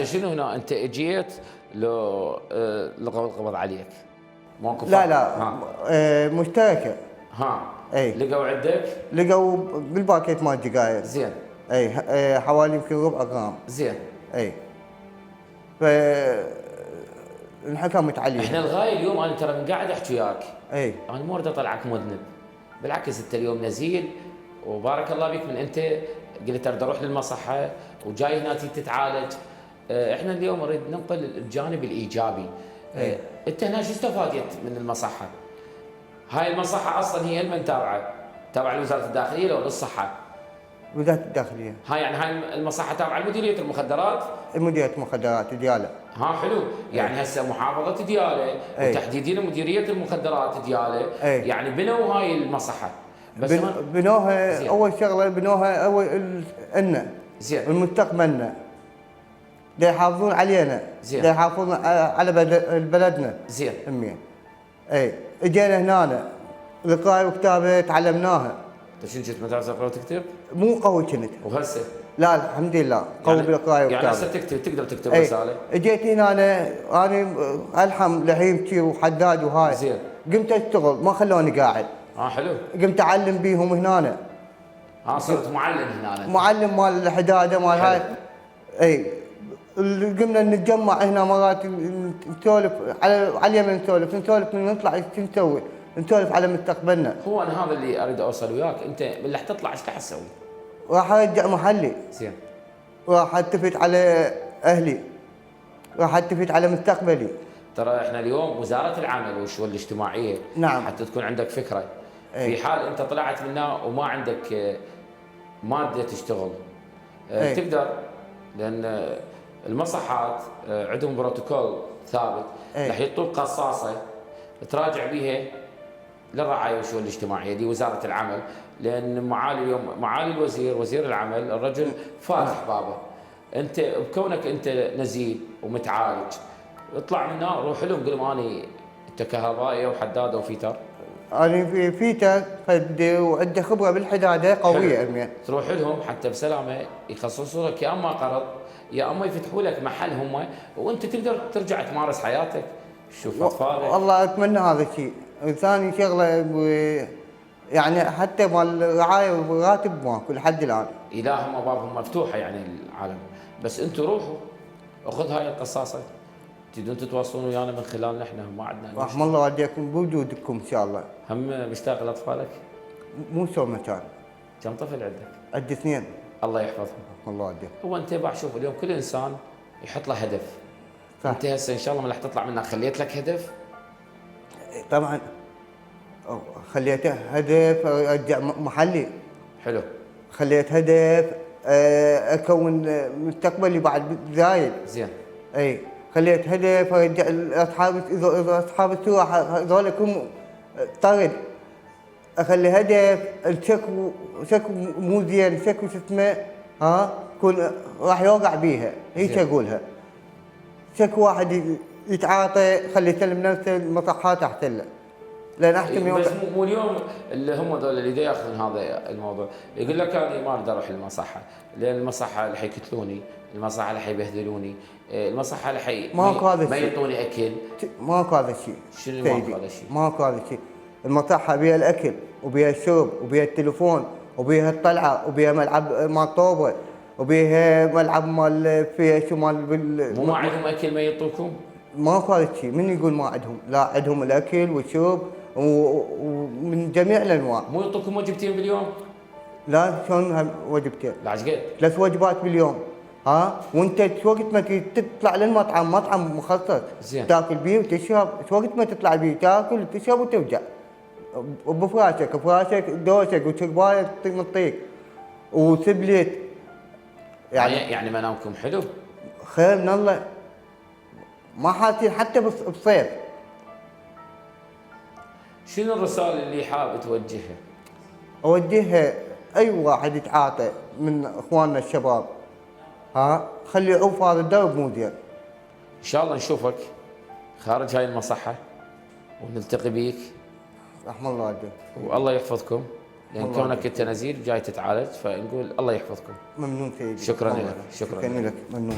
شنو هنا انت اجيت لو القبض عليك موقف؟ لا لا مشتركه. ها اي لقوا عندك؟ لقوا بالباكيت مال الدقايق. زين. اي حوالي يمكن ربع جرام. زين. اي ف انحكمت عليه. احنا الغايه اليوم انا ترى من قاعد احكي وياك. اي انا مو اريد اطلعك مذنب، بالعكس انت اليوم نزيل وبارك الله بك من انت قلت اريد اروح للمصحه وجاي هنا تتعالج. احنا اليوم نريد ننقل الجانب الايجابي. انت هنا شو استفادت من المصحه؟ هاي المصحه اصلا هي لمن تابعه؟ تابعه لوزاره الداخليه لو للصحه؟ وزاره الداخليه. هاي المصحه تابعه لمديريه المخدرات؟ مديريه المخدرات دياله. ها حلو، يعني هسه محافظه دياله وتحديديا مديريه المخدرات دياله يعني بنوا هاي المصحه. بس بنوها اول شغله بنوها اول ان زين المستقبلنا دا يحافظون علينا. زين دا يحافظون على بلدنا. زين امين. اي اجينا هنا القراءة وكتابة تعلمناها. انت شنو كنت مدرسه قراءه وتكتب؟ مو قوي كنت. وهسه؟ لا الحمد لله قوي يعني بالقراءة وكتابة. يعني هسه تقدر تكتب رساله؟ اجيت هنا انا الحم لحيم شي وحداد وهاي. زين. قمت اشتغل ما خلوني قاعد. حلو. قمت اعلم بيهم هنا. صرت معلم هنا. معلم مال الحداده مال هاي. اي قمنا نتجمع هنا مرات نسولف على اليمن، نسولف نطلع شو نسوي؟ نسولف على مستقبلنا. هو انا هذا اللي اريد اوصل وياك، انت من رح تطلع ايش رح تسوي؟ راح ارجع محلي. زين. راح التفت على اهلي. راح التفت على مستقبلي. ترى احنا اليوم وزاره العمل والشؤون الاجتماعيه نعم حتى تكون عندك فكره. في حال انت طلعت منها وما عندك ماده تشتغل تقدر، لان المصحات عندهم بروتوكول ثابت راح يعطوك قصاصه تراجع بها للرعايه والشؤون الاجتماعيه دي وزاره العمل، لان معالي الوزير وزير العمل الرجل فاتح بابه. انت بكونك انت نزيل ومتعالج اطلع من النار، روح لهم قول لهم انت كهربائي وحداده وفيتر. انا في فيتر وعندي خبره بالحداده قويه امين. تروح لهم حتى بسلامه يخصصوا لك يا اما قرض يا اما يفتحوا لك محل هم، وانت تقدر ترجع تمارس حياتك. شوف اطفالك. والله اتمنى هذا الشيء. ثاني شغله يعني حتى مال الرعايه والراتب ماكو لحد الان. اللهم ابوابهم مفتوحه يعني العالم، بس انتم روحوا خذ هاي القصاصه تريدون تتواصلون ويانا من خلالنا احنا ما عندنا. رحم الله والديكم بوجودكم ان شاء الله. هم مشتاق لاطفالك؟ مو سوى مكان. كم طفل عندك؟ عندي اثنين. الله يحفظهم. رحم الله والديكم. هو انت شوف اليوم كل انسان يحط له هدف. صح. انت هسه ان شاء الله ما راح تطلع منك خليت لك هدف؟ طبعا خليته هدف ارجع محلي. حلو. خليت هدف اكون مستقبلي بعد زايد. زين. اي خليت هدف ارجع اصحاب، اذا اصحاب السوق هذول يكون طرد. اخلي هدف الشكو مو زين، شكو شو اسمه يكون راح يوقع بيها، هيك اقولها. شكو واحد يتعاطى خلي يسلم نفسه المصحات احسن له. لان احسن يوم. بس مو اليوم اللي هم ذول اللي ياخذون هذا الموضوع يقول لك انا ما اقدر اروح المصحه، لان المصحه رح يقتلوني، المصحه رح يبهدلوني، المصحه رح ما يعطوني اكل. ماكو هذا الشيء. شنو ماكو هذا الشيء؟ ماكو هذا الشيء. المصحه بيها الاكل وبيها الشرب وبيها التليفون وبيها الطلعه وبيها ملعب مال طوبه وبيها ملعب مال فيها شو مال مو ما عندهم اكل ما يعطوكم؟ ماكو هذا الشيء. من يقول ما عندهم؟ لا عندهم الاكل والشرب ومن جميع الانواع. مو يعطوكم وجبتين باليوم؟ لا شلون وجبتين؟ لا ايش قد؟ 3 وجبات باليوم. وانت شو وقت ما تطلع للمطعم، مطعم مخصص زين تاكل بيه وتشرب، شو وقت ما تطلع بيه تاكل وتشرب وترجع بفراشك دوشك وشربايه مطيك وسبليت. يعني منامكم حلو؟ خير من الله، ما حاسين حتى بالصيف. شنو الرسالة اللي حاب توجهها؟ اوجهها اي واحد يتعاطى من اخواننا الشباب خلي يعوف هذا الدرب مو زين. ان شاء الله نشوفك خارج هاي المصحة ونلتقي بيك. رحم الله والديك. والله يحفظكم، لان كونك انت نزيل جاي تتعالج فنقول الله يحفظكم. ممنون سيدي. شكرا لك. شكرا لك. ممنون.